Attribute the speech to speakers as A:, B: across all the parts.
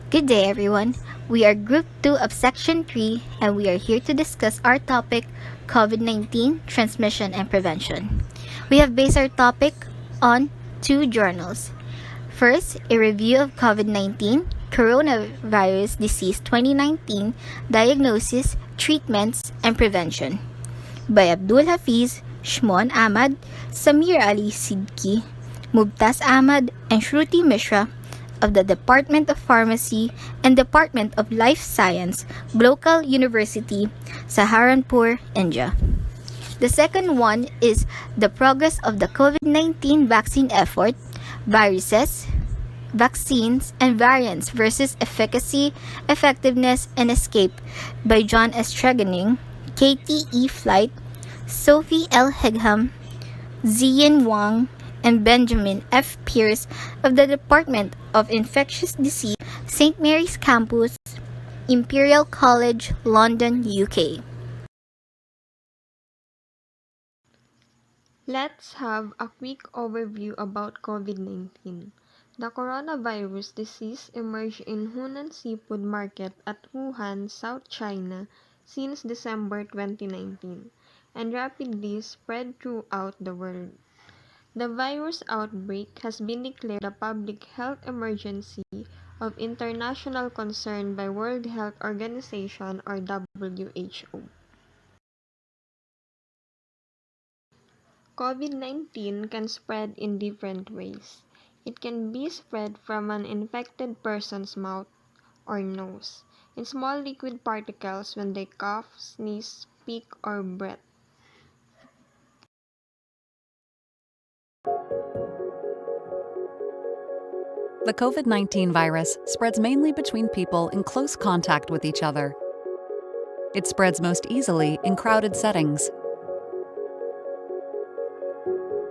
A: Good day, everyone. We are Group 2 of Section 3, and we are here to discuss our topic COVID 19 transmission and prevention. We have based our topic on two journals. First, a review of COVID 19 coronavirus disease 2019 diagnosis, treatments, and prevention by Abdul Hafiz, Shmon Ahmad, Samir Ali Sidki, Mubtaz Ahmad, and Shruti Mishra of the Department of Pharmacy and Department of Life Science, Global University, Saharanpur, India. The second one is the progress of the COVID-19 vaccine effort, viruses, vaccines, and variants versus efficacy, effectiveness, and escape by John S. Tregoning, Katie E. Flight, Sophie L. Higham, Ziyin Wang, and Benjamin F. Pierce of the Department of Infectious Disease, St. Mary's Campus, Imperial College, London, UK.
B: Let's have a quick overview about COVID-19. The coronavirus disease emerged in Hunan Seafood Market at Wuhan, South China since December 2019 and rapidly spread throughout the world. The virus outbreak has been declared a public health emergency of international concern by World Health Organization or WHO. COVID-19 can spread in different ways. It can be spread from an infected person's mouth or nose, in small liquid particles when they cough, sneeze, speak, or breathe.
C: The COVID-19 virus spreads mainly between people in close contact with each other. It spreads most easily in crowded settings,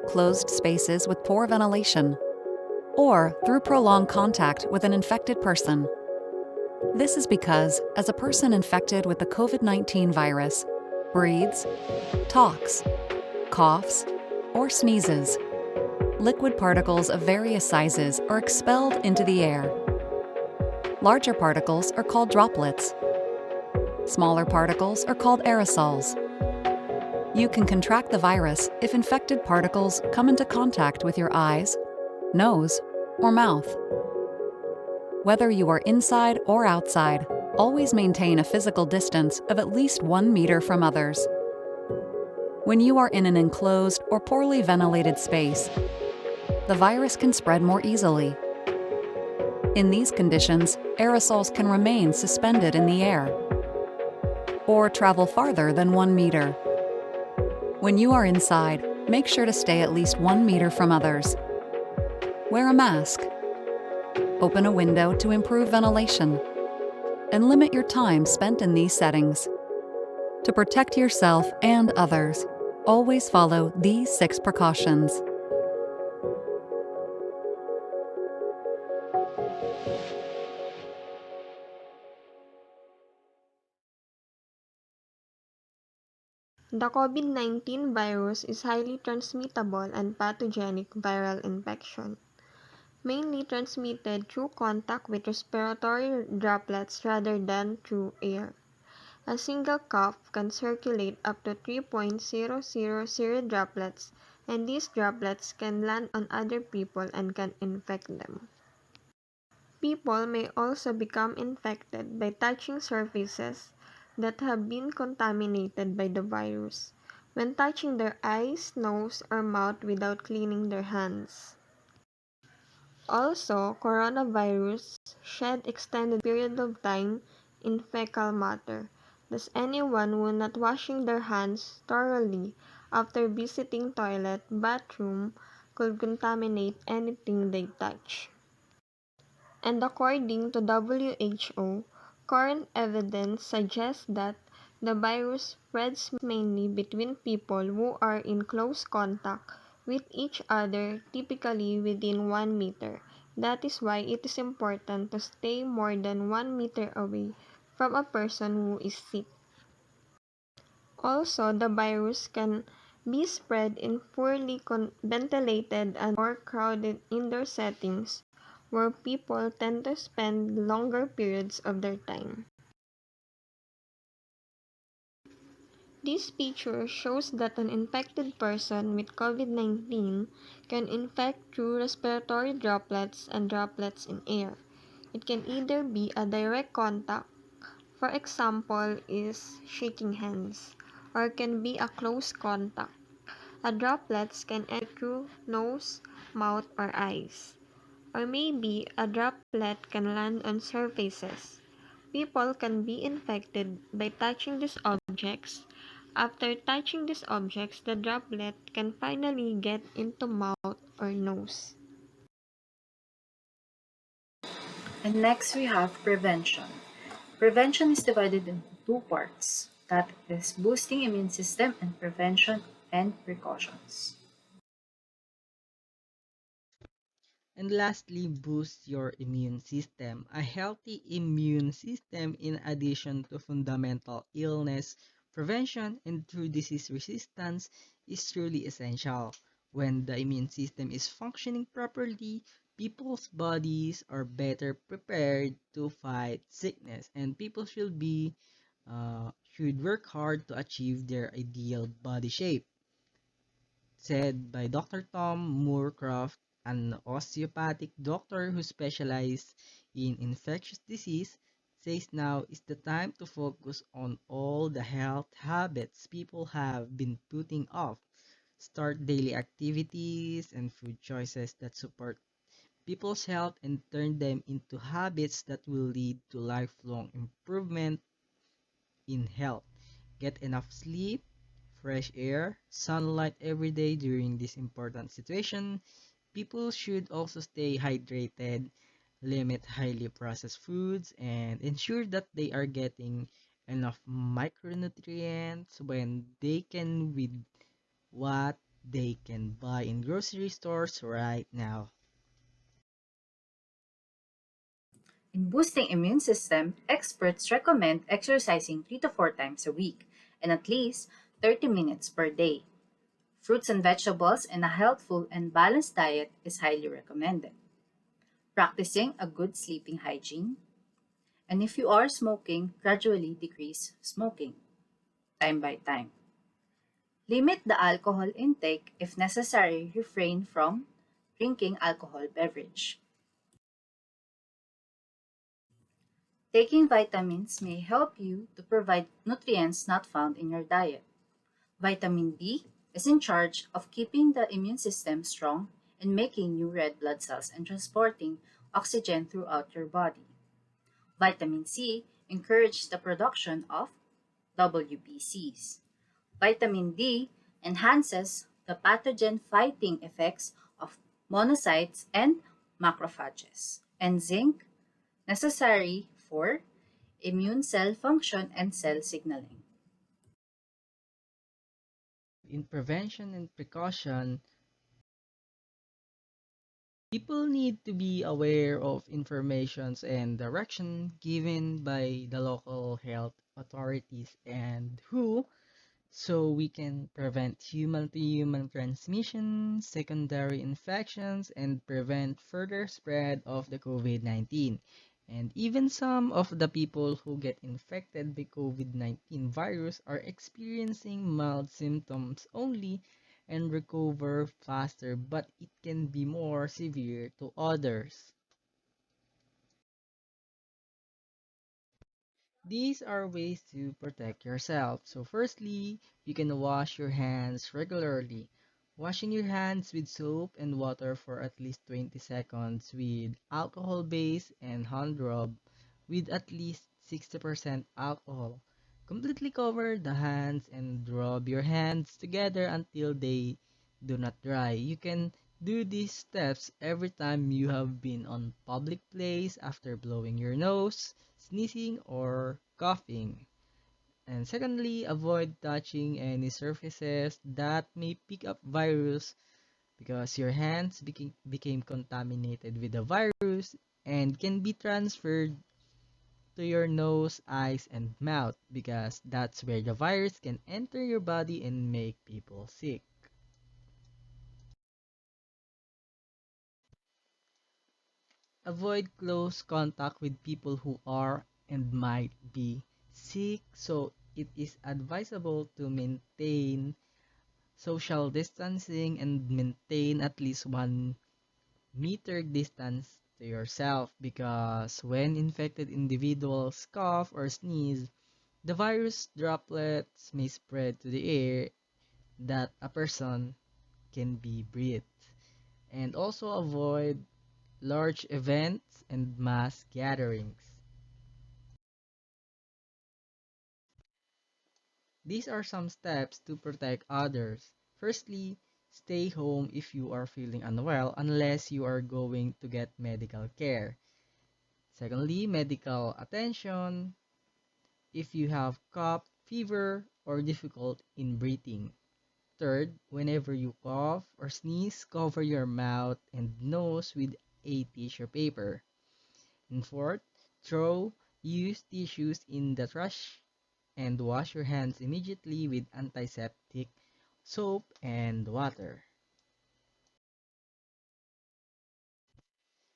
C: closed spaces with poor ventilation, or through prolonged contact with an infected person. This is because, as a person infected with the COVID-19 virus breathes, talks, coughs, or sneezes, liquid particles of various sizes are expelled into the air. Larger particles are called droplets. Smaller particles are called aerosols. You can contract the virus if infected particles come into contact with your eyes, nose, or mouth. Whether you are inside or outside, always maintain a physical distance of at least 1 meter from others. When you are in an enclosed or poorly ventilated space, the virus can spread more easily. In these conditions, aerosols can remain suspended in the air or travel farther than 1 meter. When you are inside, make sure to stay at least 1 meter from others. Wear a mask. Open a window to improve ventilation. And limit your time spent in these settings. To protect yourself and others, always follow these 6 precautions.
B: The COVID-19 virus is highly transmittable and pathogenic viral infection, mainly transmitted through contact with respiratory droplets rather than through air. A single cough can circulate up to 3.000 droplets, and these droplets can land on other people and can infect them. People may also become infected by touching surfaces that have been contaminated by the virus, when touching their eyes, nose, or mouth without cleaning their hands. Also, coronavirus shed extended period of time in fecal matter. Thus, anyone who not washing their hands thoroughly after visiting toilet, bathroom could contaminate anything they touch. And according to WHO, current evidence suggests that the virus spreads mainly between people who are in close contact with each other, typically within 1 meter. That is why it is important to stay more than 1 meter away from a person who is sick. Also, the virus can be spread in poorly ventilated and or crowded indoor settings where people tend to spend longer periods of their time. This picture shows that an infected person with COVID-19 can infect through respiratory droplets and droplets in air. It can either be a direct contact, for example, is shaking hands, or can be a close contact. A droplets can enter through nose, mouth, or eyes. Or maybe a droplet can land on surfaces. People can be infected by touching these objects. After touching these objects, the droplet can finally get into mouth or nose.
D: And next we have prevention. Prevention is divided into two parts. That is boosting immune system and prevention and precautions.
E: And lastly, boost your immune system. A healthy immune system, in addition to fundamental illness prevention and true disease resistance, is truly essential. When the immune system is functioning properly, people's bodies are better prepared to fight sickness, and people should work hard to achieve their ideal body shape, said by Dr. Tom Moorcroft, an osteopathic doctor who specializes in infectious disease, says now is the time to focus on all the health habits people have been putting off. Start daily activities and food choices that support people's health and turn them into habits that will lead to lifelong improvement in health. Get enough sleep, fresh air, sunlight every day during this important situation. People should also stay hydrated, limit highly processed foods, and ensure that they are getting enough micronutrients when they can with what they can buy in grocery stores right now.
D: In boosting immune system, experts recommend exercising 3 to 4 times a week and at least 30 minutes per day. Fruits and vegetables and a healthful and balanced diet is highly recommended. Practicing a good sleeping hygiene, and if you are smoking, gradually decrease smoking time by time. Limit the alcohol intake if necessary, refrain from drinking alcohol beverage. Taking vitamins may help you to provide nutrients not found in your diet. Vitamin D is in charge of keeping the immune system strong and making new red blood cells and transporting oxygen throughout your body. Vitamin C encourages the production of WBCs. Vitamin D enhances the pathogen fighting effects of monocytes and macrophages. And zinc, necessary for immune cell function and cell signaling.
E: In prevention and precaution, people need to be aware of informations and direction given by the local health authorities and who, so we can prevent human to human transmission, secondary infections, and prevent further spread of the COVID-19. And even some of the people who get infected by COVID-19 virus are experiencing mild symptoms only and recover faster, but it can be more severe to others. These are ways to protect yourself. So firstly, you can wash your hands regularly. Washing your hands with soap and water for at least 20 seconds with alcohol base and hand rub with at least 60% alcohol. Completely cover the hands and rub your hands together until they do not dry. You can do these steps every time you have been on public place after blowing your nose, sneezing, or coughing. And secondly, avoid touching any surfaces that may pick up virus because your hands became contaminated with the virus and can be transferred to your nose, eyes, and mouth because that's where the virus can enter your body and make people sick. avoid close contact with people who are and might be sick. So it is advisable to maintain social distancing and maintain at least 1 meter distance to yourself, because when infected individuals cough or sneeze, the virus droplets may spread to the air that a person can be breathed. And also avoid large events and mass gatherings. These are some steps to protect others. Firstly, stay home if you are feeling unwell unless you are going to get medical care. Secondly, medical attention if you have cough, fever, or difficult in breathing. Third, whenever you cough or sneeze, cover your mouth and nose with a tissue paper. And fourth, throw used tissues in the trash and wash your hands immediately with antiseptic soap and water.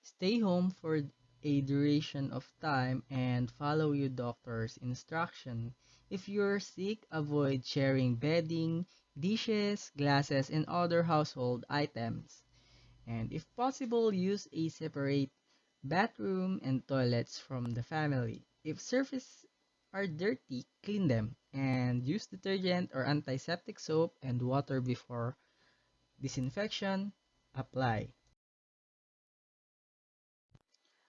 E: Stay home for a duration of time and follow your doctor's instruction. If you're sick, avoid sharing bedding, dishes, glasses, and other household items. And if possible, use a separate bathroom and toilets from the family. If surfaces are dirty, clean them and use detergent or antiseptic soap and water before disinfection. Apply.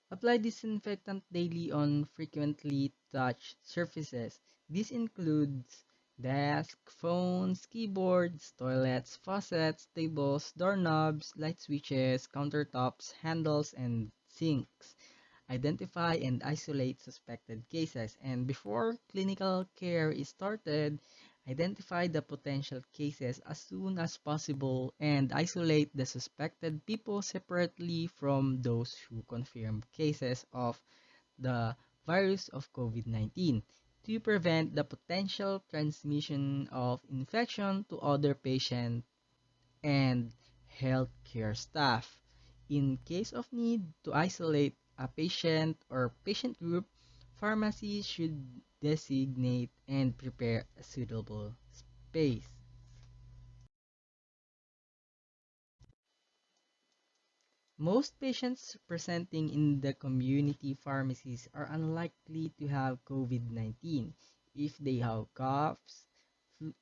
E: Apply disinfectant daily on frequently touched surfaces. This includes desks, phones, keyboards, toilets, faucets, tables, doorknobs, light switches, countertops, handles, and sinks. Identify and isolate suspected cases. And before clinical care is started, identify the potential cases as soon as possible and isolate the suspected people separately from those who confirm cases of the virus of COVID-19 to prevent the potential transmission of infection to other patients and healthcare staff. In case of need to isolate a patient or patient group, pharmacies should designate and prepare a suitable space. Most patients presenting in the community pharmacies are unlikely to have COVID-19 if they have coughs,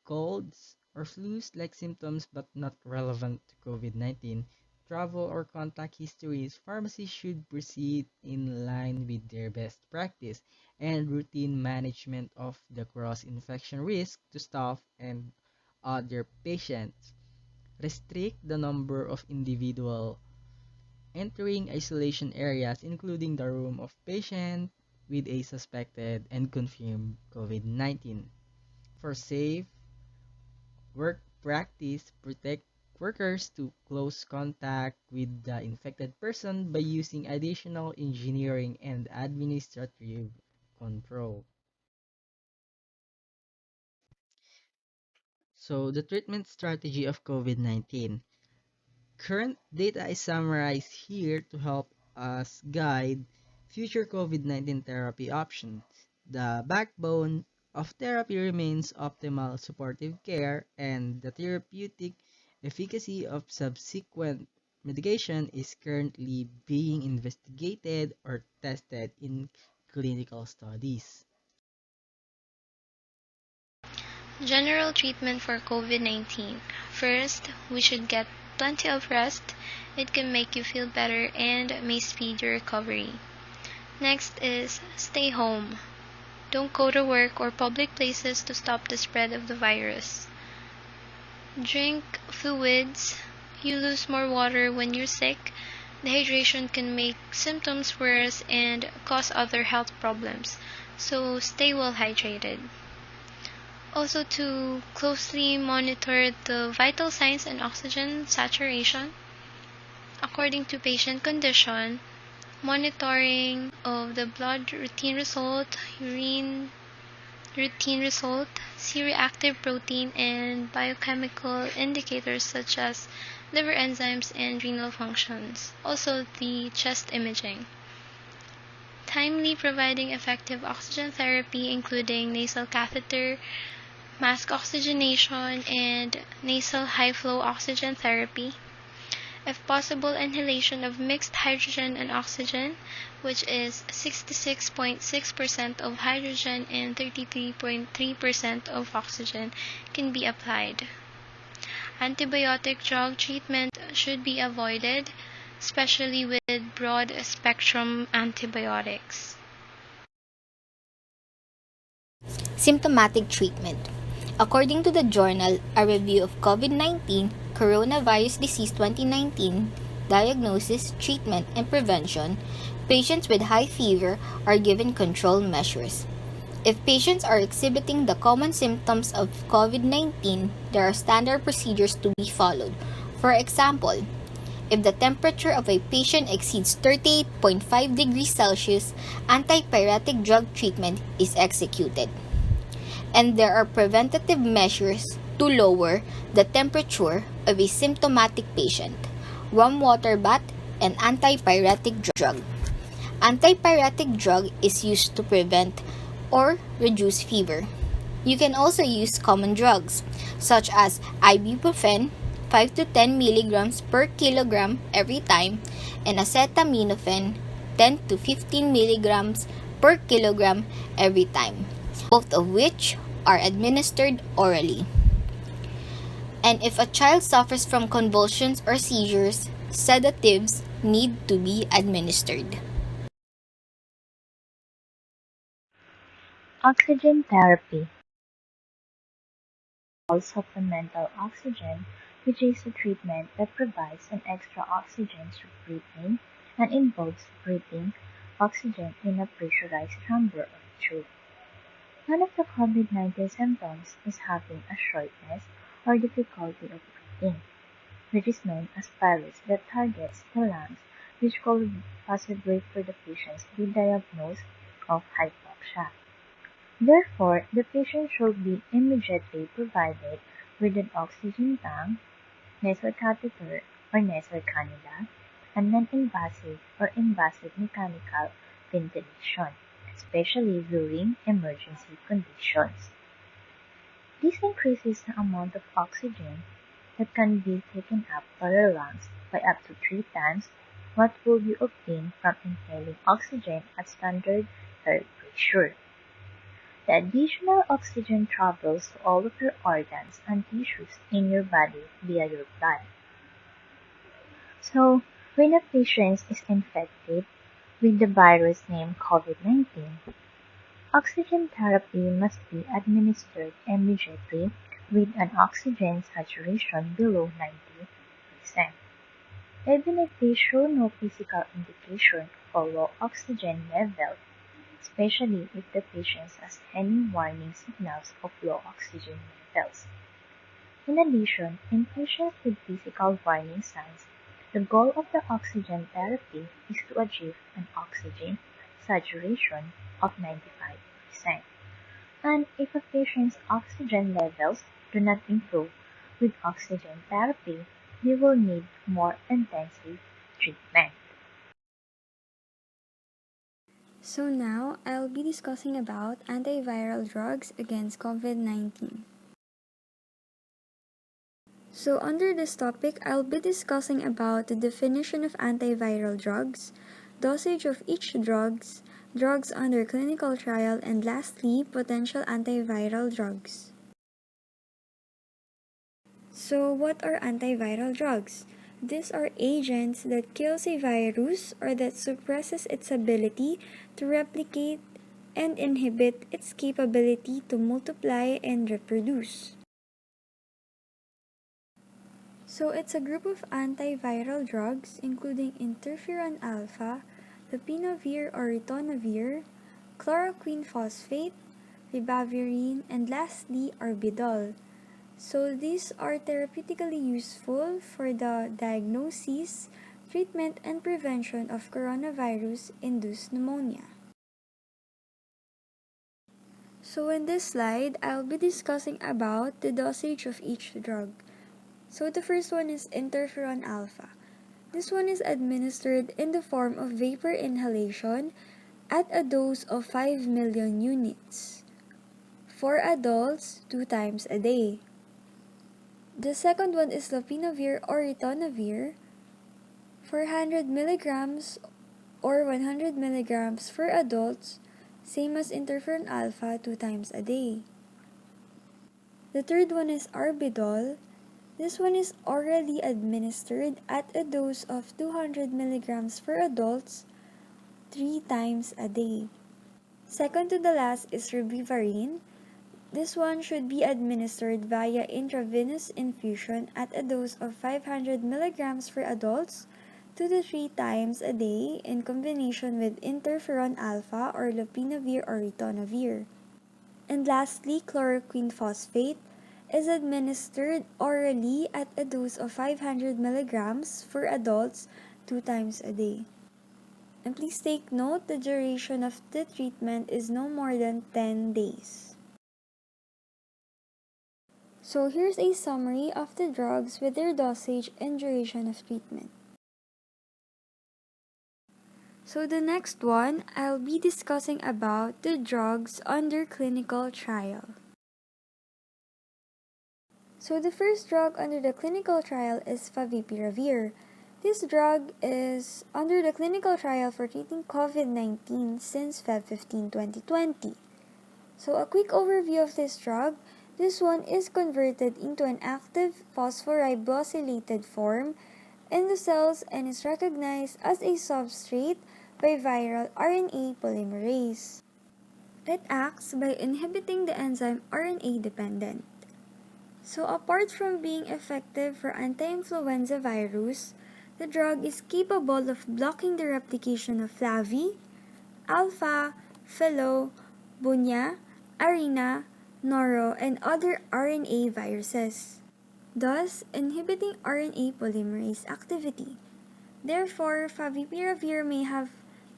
E: colds, or flu-like symptoms but not relevant to COVID-19. Travel or contact histories, pharmacies should proceed in line with their best practice and routine management of the cross-infection risk to staff and other patients. Restrict the number of individuals entering isolation areas, including the room of patient with a suspected and confirmed COVID-19. For safe work practice, protect workers to close contact with the infected person by using additional engineering and administrative control. So, the treatment strategy of COVID-19. Current data is summarized here to help us guide future COVID-19 therapy options. The backbone of therapy remains optimal supportive care, and the therapeutic efficacy of subsequent medication is currently being investigated or tested in clinical studies.
F: General treatment for COVID-19. First, we should get plenty of rest. It can make you feel better and may speed your recovery. Next is stay home. Don't go to work or public places to stop the spread of the virus. Drink fluids. You lose more water when you're sick. Dehydration can make symptoms worse and cause other health problems, so stay well hydrated. Also to closely monitor the vital signs and oxygen saturation according to patient condition, monitoring of the blood routine result, urine routine result, C-reactive protein, and biochemical indicators such as liver enzymes, and renal functions. Also, the chest imaging. Timely providing effective oxygen therapy, including nasal catheter, mask oxygenation, and nasal high-flow oxygen therapy. If possible, inhalation of mixed hydrogen and oxygen, which is 66.6% of hydrogen and 33.3% of oxygen, can be applied. Antibiotic drug treatment should be avoided, especially with broad-spectrum antibiotics.
A: Symptomatic treatment. According to the journal, A Review of COVID-19, Coronavirus Disease 2019, Diagnosis, Treatment, and Prevention, patients with high fever are given control measures. If patients are exhibiting the common symptoms of COVID-19, there are standard procedures to be followed. For example, if the temperature of a patient exceeds 38.5 degrees Celsius, antipyretic drug treatment is executed. And there are preventative measures to lower the temperature of a symptomatic patient: warm water bath and antipyretic drug. Antipyretic drug is used to prevent or reduce fever. You can also use common drugs such as ibuprofen 5 to 10 milligrams per kilogram every time and acetaminophen 10 to 15 milligrams per kilogram every time, both of which are administered orally. And if a child suffers from convulsions or seizures, sedatives need to be administered.
G: Oxygen therapy. Supplemental oxygen, which is a treatment that provides an extra oxygen to breathing and involves breathing oxygen in a pressurized chamber or tube. One of the COVID-19 symptoms is having a shortness or difficulty of breathing, which is known as virus that targets the lungs, which could possibly for the patients be diagnosed of hypoxia. Therefore, the patient should be immediately provided with an oxygen tank, nasal catheter or nasal cannula, and non-invasive or invasive mechanical ventilation, especially during emergency conditions. This increases the amount of oxygen that can be taken up by the lungs by up to 3 times what will be obtained from inhaling oxygen at standard air pressure. The additional oxygen travels to all of your organs and tissues in your body via your blood. So, when a patient is infected with the virus named COVID-19, oxygen therapy must be administered immediately with an oxygen saturation below 90%. Even if they show no physical indication of a low oxygen level, especially if the patient has any warning signals of low oxygen levels. In addition, in patients with physical warning signs, the goal of the oxygen therapy is to achieve an oxygen saturation of 95%. And if a patient's oxygen levels do not improve with oxygen therapy, they will need more intensive treatment.
H: So now, I'll be discussing about antiviral drugs against COVID-19. So under this topic, I'll be discussing about the definition of antiviral drugs, dosage of each drugs, drugs under clinical trial, and lastly, potential antiviral drugs. So what are antiviral drugs? These are agents that kills a virus or that suppresses its ability to replicate and inhibit its capability to multiply and reproduce. So it's a group of antiviral drugs including interferon alpha, lopinavir or ritonavir, chloroquine phosphate, ribavirin, and lastly Arbidol. So these are therapeutically useful for the diagnosis, treatment, and prevention of coronavirus-induced pneumonia. So in this slide, I'll be discussing about the dosage of each drug. So the first one is interferon alpha. This one is administered in the form of vapor inhalation at a dose of 5 million units. For adults, 2 times a day. The second one is lopinavir or ritonavir, 400 milligrams or 100 milligrams for adults, same as interferon alpha, 2 times a day. The third one is arbidol. This one is orally administered at a dose of 200 milligrams for adults, 3 times a day. Second to the last is ribavirin. This one should be administered via intravenous infusion at a dose of 500 milligrams for adults, 2 to 3 times a day in combination with interferon alpha or lopinavir or ritonavir. And lastly, chloroquine phosphate is administered orally at a dose of 500 milligrams for adults 2 times a day. And please take note, the duration of the treatment is no more than 10 days. So here's a summary of the drugs with their dosage and duration of treatment. So the next one, I'll be discussing about the drugs under clinical trial. So the first drug under the clinical trial is favipiravir. This drug is under the clinical trial for treating COVID-19 since Feb 15, 2020. So a quick overview of this drug. This one is converted into an active phosphoribosylated form in the cells and is recognized as a substrate by viral RNA polymerase. It acts by inhibiting the enzyme RNA dependent. So apart from being effective for anti-influenza virus, the drug is capable of blocking the replication of flavi, alpha, philo, bunya, arena, noro, and other RNA viruses, thus inhibiting RNA polymerase activity. Therefore, favipiravir may have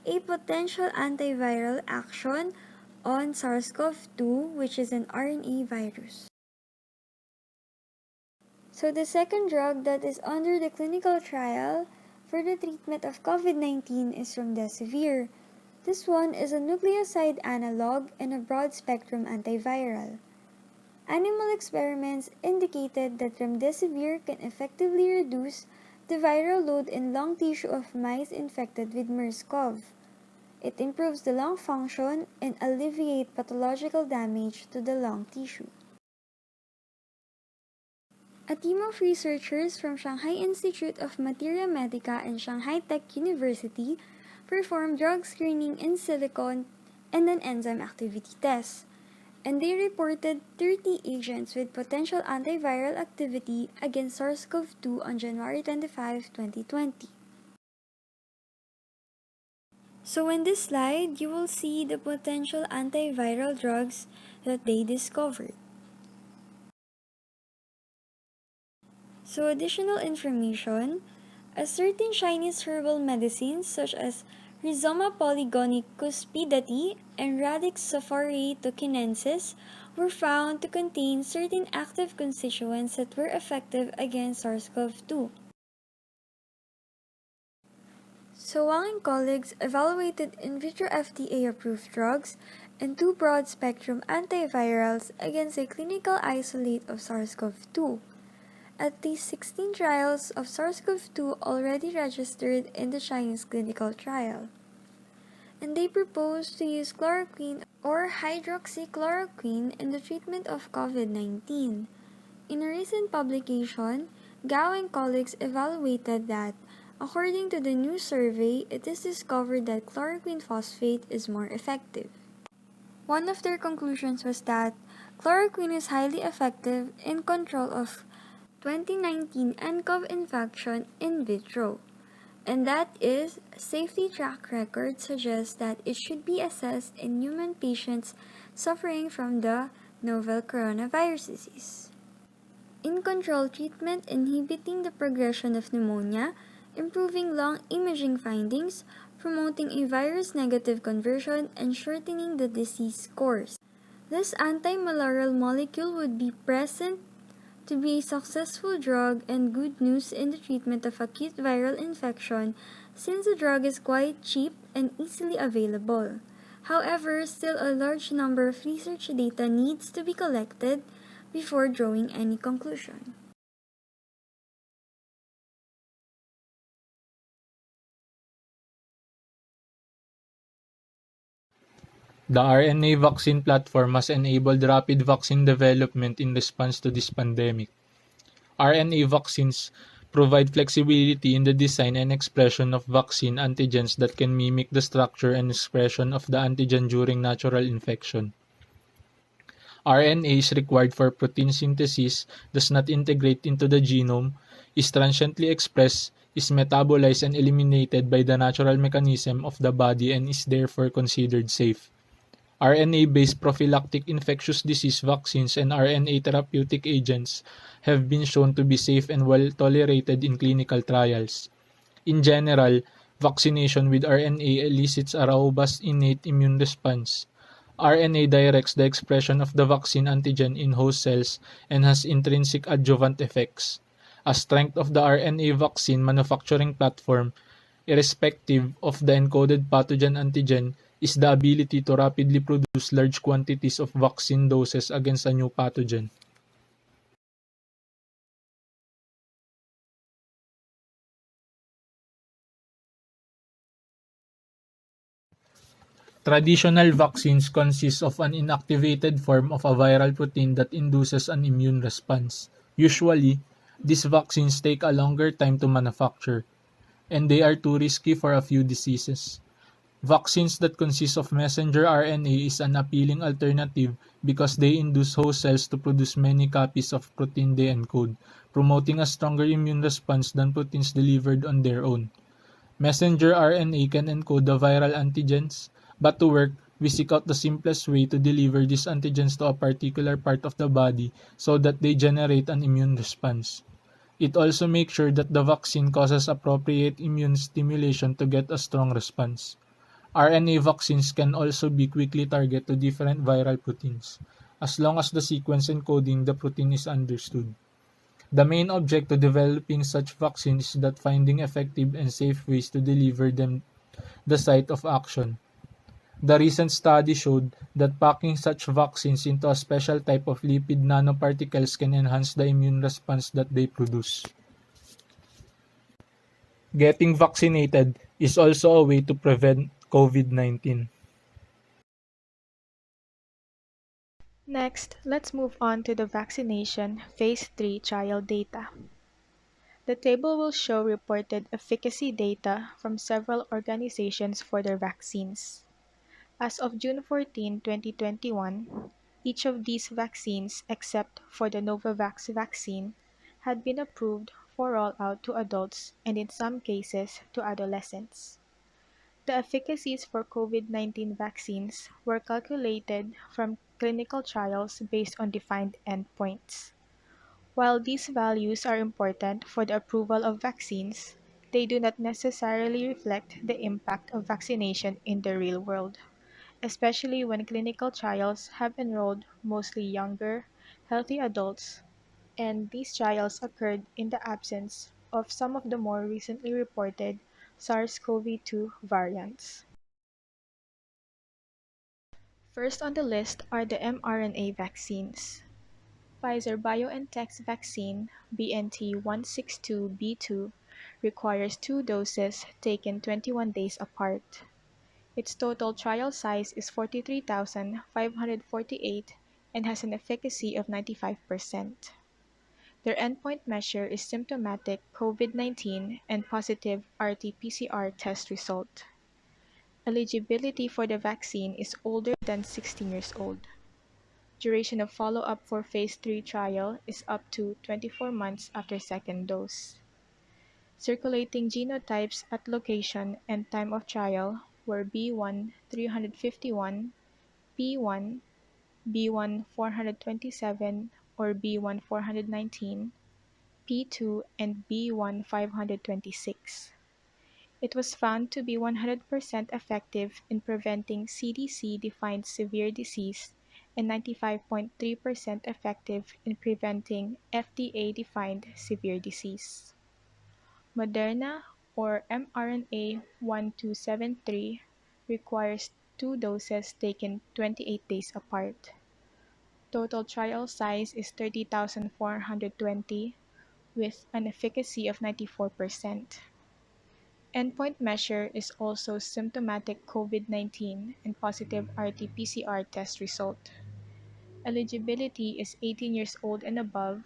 H: a potential antiviral action on SARS-CoV-2, which is an RNA virus. So the second drug that is under the clinical trial for the treatment of COVID-19 is remdesivir. This one is a nucleoside analog and a broad-spectrum antiviral. Animal experiments indicated that remdesivir can effectively reduce the viral load in lung tissue of mice infected with MERS-CoV. It improves the lung function and alleviates pathological damage to the lung tissue. A team of researchers from Shanghai Institute of Materia Medica and Shanghai Tech University performed drug screening in silicon and an enzyme activity test, and they reported 30 agents with potential antiviral activity against SARS-CoV-2 on January 25, 2020. So in this slide, you will see the potential antiviral drugs that they discovered. So additional information, a certain Chinese herbal medicines such as Rhizoma polygonicus-cuspidati and Radix sophorii tokinensis were found to contain certain active constituents that were effective against SARS-CoV-2. So Wang and colleagues evaluated in vitro FDA-approved drugs and 2 broad-spectrum antivirals against a clinical isolate of SARS-CoV-2. At least 16 trials of SARS-CoV-2 already registered in the Chinese clinical trial. And they proposed to use chloroquine or hydroxychloroquine in the treatment of COVID-19. In a recent publication, Gao and colleagues evaluated that, according to the new survey, it is discovered that chloroquine phosphate is more effective. One of their conclusions was that chloroquine is highly effective in control of 2019 nCoV infection in vitro, and that is, safety track record suggests that it should be assessed in human patients suffering from the novel coronavirus disease. In control treatment inhibiting the progression of pneumonia, improving lung imaging findings, promoting a virus-negative conversion, and shortening the disease course. This anti-malarial molecule would be present to be a successful drug and good news in the treatment of acute viral infection since the drug is quite cheap and easily available. However, still a large number of research data needs to be collected before drawing any conclusion.
I: The RNA vaccine platform has enabled rapid vaccine development in response to this pandemic. RNA vaccines provide flexibility in the design and expression of vaccine antigens that can mimic the structure and expression of the antigen during natural infection. RNA is required for protein synthesis, does not integrate into the genome, is transiently expressed, is metabolized and eliminated by the natural mechanism of the body and is therefore considered safe. RNA-based prophylactic infectious disease vaccines and RNA therapeutic agents have been shown to be safe and well tolerated in clinical trials. In general, vaccination with RNA elicits a robust innate immune response. RNA directs the expression of the vaccine antigen in host cells and has intrinsic adjuvant effects. A strength of the RNA vaccine manufacturing platform, irrespective of the encoded pathogen antigen, is the ability to rapidly produce large quantities of vaccine doses against a new pathogen. Traditional vaccines consist of an inactivated form of a viral protein that induces an immune response. Usually, these vaccines take a longer time to manufacture, and they are too risky for a few diseases. Vaccines that consist of messenger RNA is an appealing alternative because they induce host cells to produce many copies of protein they encode, promoting a stronger immune response than proteins delivered on their own. Messenger RNA can encode the viral antigens, but to work, we seek out the simplest way to deliver these antigens to a particular part of the body so that they generate an immune response. It also makes sure that the vaccine causes appropriate immune stimulation to get a strong response. RNA vaccines can also be quickly targeted to different viral proteins, as long as the sequence encoding the protein is understood. The main object to developing such vaccines is that finding effective and safe ways to deliver them the site of action. The recent study showed that packing such vaccines into a special type of lipid nanoparticles can enhance the immune response that they produce. Getting vaccinated is also a way to prevent COVID-19.
J: Next, let's move on to the vaccination Phase 3 trial data. The table will show reported efficacy data from several organizations for their vaccines. As of June 14, 2021, each of these vaccines, except for the Novavax vaccine, had been approved for rollout to adults and in some cases to adolescents. The efficacies for COVID-19 vaccines were calculated from clinical trials based on defined endpoints. While these values are important for the approval of vaccines, they do not necessarily reflect the impact of vaccination in the real world, especially when clinical trials have enrolled mostly younger, healthy adults, and these trials occurred in the absence of some of the more recently reported SARS-CoV-2 variants. First on the list are the mRNA vaccines. Pfizer-BioNTech's vaccine, BNT162b2, requires 2 doses taken 21 days apart. Its total trial size is 43,548 and has an efficacy of 95%. Their endpoint measure is symptomatic COVID-19 and positive RT-PCR test result. Eligibility for the vaccine is older than 16 years old. Duration of follow-up for Phase 3 trial is up to 24 months after second dose. Circulating genotypes at location and time of trial were B1 351, B1, B1 427 or B1 419, P2, and B1 526. It was found to be 100% effective in preventing CDC-defined severe disease and 95.3% effective in preventing FDA-defined severe disease. Moderna, or mRNA 1273, requires two doses taken 28 days apart. Total trial size is 30,420 with an efficacy of 94%. Endpoint measure is also symptomatic COVID-19 and positive RT-PCR test result. Eligibility is 18 years old and above,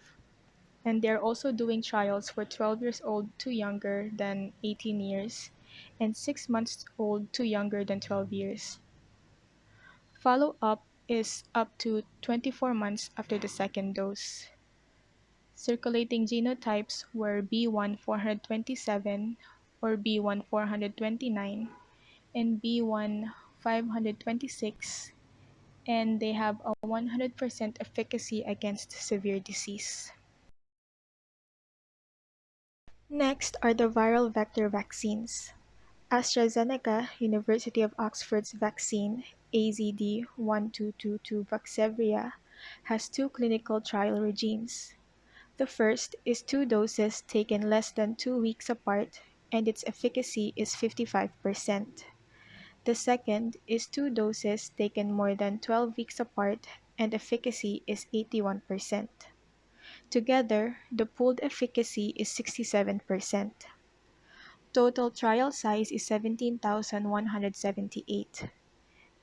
J: and they're also doing trials for 12 years old to younger than 18 years and 6 months old to younger than 12 years. Follow-up is up to 24 months after the second dose. Circulating genotypes were B1 427 or B1 429 and B1 526, and they have a 100% efficacy against severe disease. Next are the viral vector vaccines. AstraZeneca University of Oxford's vaccine AZD1222 Vaxzevria has two clinical trial regimes. The first is two doses taken less than 2 weeks apart, and its efficacy is 55%. The second is two doses taken more than 12 weeks apart, and efficacy is 81%. Together, the pooled efficacy is 67%. Total trial size is 17,178.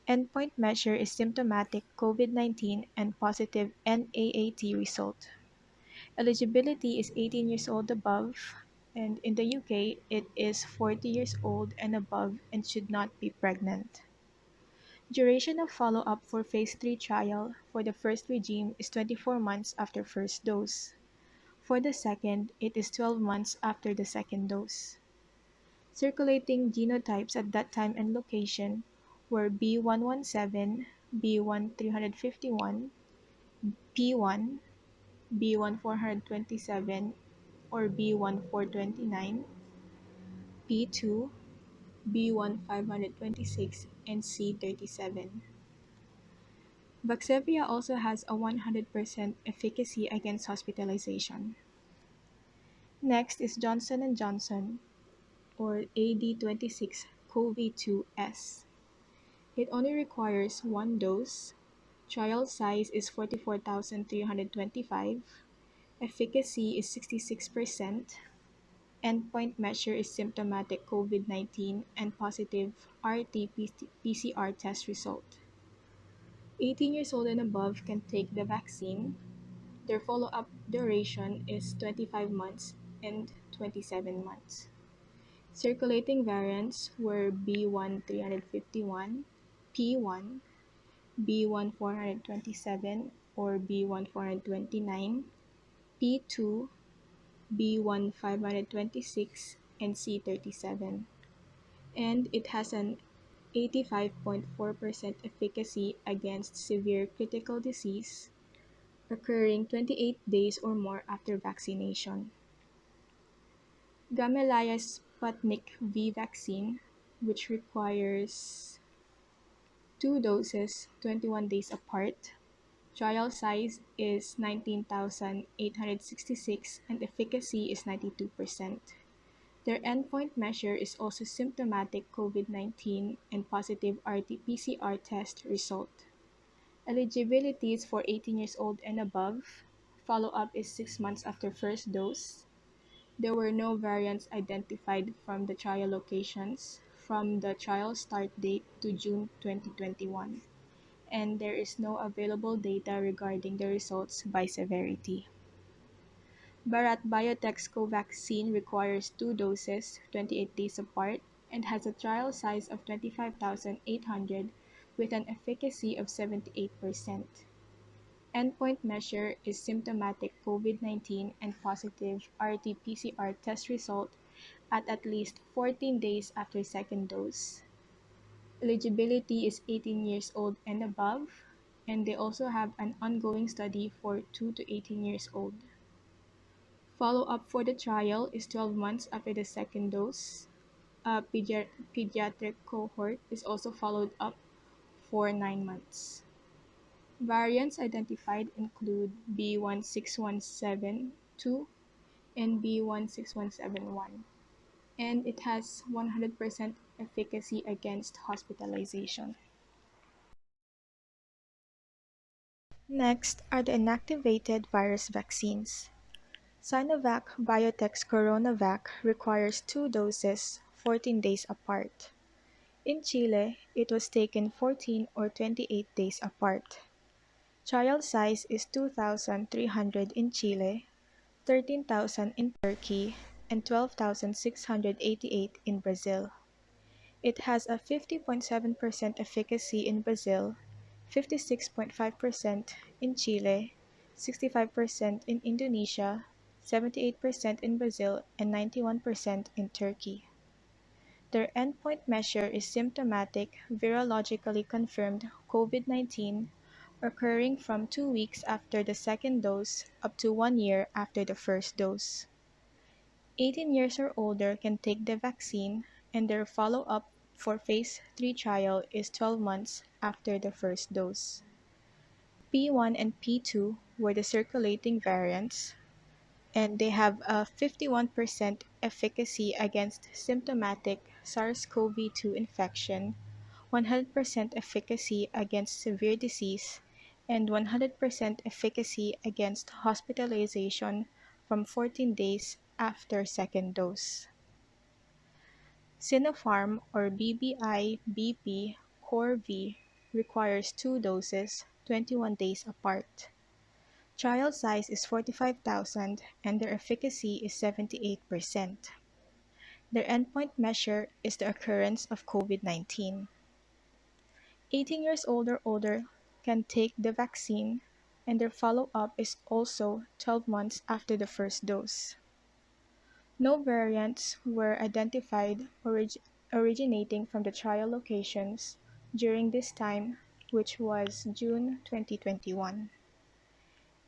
J: Endpoint measure is symptomatic COVID-19 and positive NAAT result. Eligibility is 18 years old above, and in the UK, it is 40 years old and above and should not be pregnant. Duration of follow-up for phase 3 trial for the first regime is 24 months after first dose. For the second, it is 12 months after the second dose. Circulating genotypes at that time and location were B117, B1351, P1, B1427, or B1429, P2, B1526, and C37. Vaxzevria also has a 100% efficacy against hospitalization. Next is Johnson & Johnson, or AD26 CoV2S. It only requires one dose. Trial size is 44,325. Efficacy is 66%. Endpoint measure is symptomatic COVID-19 and positive RT-PCR test result. 18 years old and above can take the vaccine. Their follow-up duration is 25 months and 27 months. Circulating variants were B1351, P1, B1427 or B1429, P2, B1526, and C37. And it has an 85.4% efficacy against severe critical disease occurring 28 days or more after vaccination. Gamaleya Sputnik V vaccine, which requires two doses 21 days apart. Trial size is 19,866 and efficacy is 92%. Their endpoint measure is also symptomatic COVID-19 and positive RT-PCR test result. Eligibility is for 18 years old and above. Follow-up is 6 months after first dose. There were no variants identified from the trial locations from the trial start date to June 2021, and there is no available data regarding the results by severity. Bharat Biotech's Covaxin requires two doses 28 days apart and has a trial size of 25,800 with an efficacy of 78%. Endpoint measure is symptomatic COVID-19 and positive RT-PCR test result at least 14 days after second dose. Eligibility is 18 years old and above, and they also have an ongoing study for 2 to 18 years old. Follow-up for the trial is 12 months after the second dose. A pediatric cohort is also followed up for 9 months. Variants identified include B.1.617.2 and B.1.617.1, and it has 100% efficacy against hospitalization. Next are the inactivated virus vaccines. Sinovac Biotech's CoronaVac requires 2 doses 14 days apart. In Chile, it was taken 14 or 28 days apart. Trial size is 2,300 in Chile, 13,000 in Turkey, and 12,688 in Brazil. It has a 50.7% efficacy in Brazil, 56.5% in Chile, 65% in Indonesia, 78% in Brazil, and 91% in Turkey. Their endpoint measure is symptomatic, virologically confirmed COVID-19 occurring from 2 weeks after the second dose up to 1 year after the first dose. 18 years or older can take the vaccine, and their follow-up for phase 3 trial is 12 months after the first dose. P1 and P2 were the circulating variants, and they have a 51% efficacy against symptomatic SARS-CoV-2 infection, 100% efficacy against severe disease, and 100% efficacy against hospitalization from 14 days after second dose. Sinopharm or BBI-BP CORE-V requires 2 doses 21 days apart. Trial size is 45,000 and their efficacy is 78%. Their endpoint measure is the occurrence of COVID-19. 18 years old or older can take the vaccine, and their follow-up is also 12 months after the first dose. No variants were identified originating from the trial locations during this time, which was June 2021.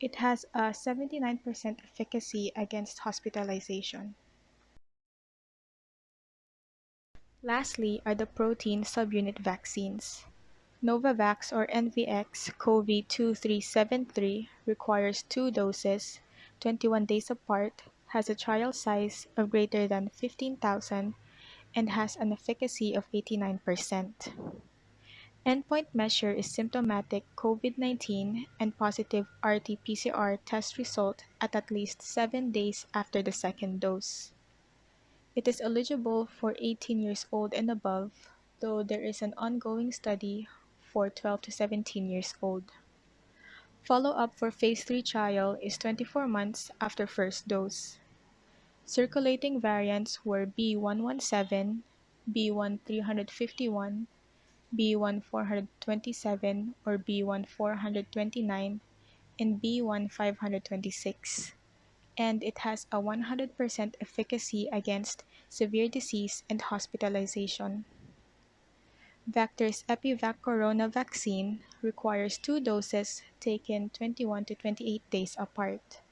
J: It has a 79% efficacy against hospitalization. Lastly are the protein subunit vaccines. Novavax or NVX-CoV2373 requires 2 doses, 21 days apart, has a trial size of greater than 15,000, and has an efficacy of 89%. Endpoint measure is symptomatic COVID-19 and positive RT-PCR test result at least 7 days after the second dose. It is eligible for 18 years old and above, though there is an ongoing study for 12 to 17 years old. Follow-up for phase 3 trial is 24 months after first dose. Circulating variants were B.1.1.7, B.1.351, B.1.427 or B.1.429, and B.1.526, and it has a 100% efficacy against severe disease and hospitalization. Vector's EpiVac Corona vaccine requires 2 doses taken 21 to 28 days apart.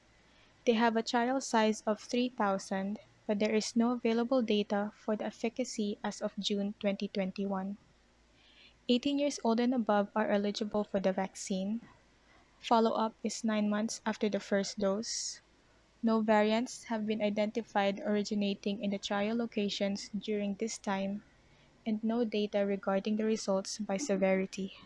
J: They have a trial size of 3,000, but there is no available data for the efficacy as of June 2021. 18 years old and above are eligible for the vaccine. Follow-up is 9 months after the first dose. No variants have been identified originating in the trial locations during this time, and no data regarding the results by severity.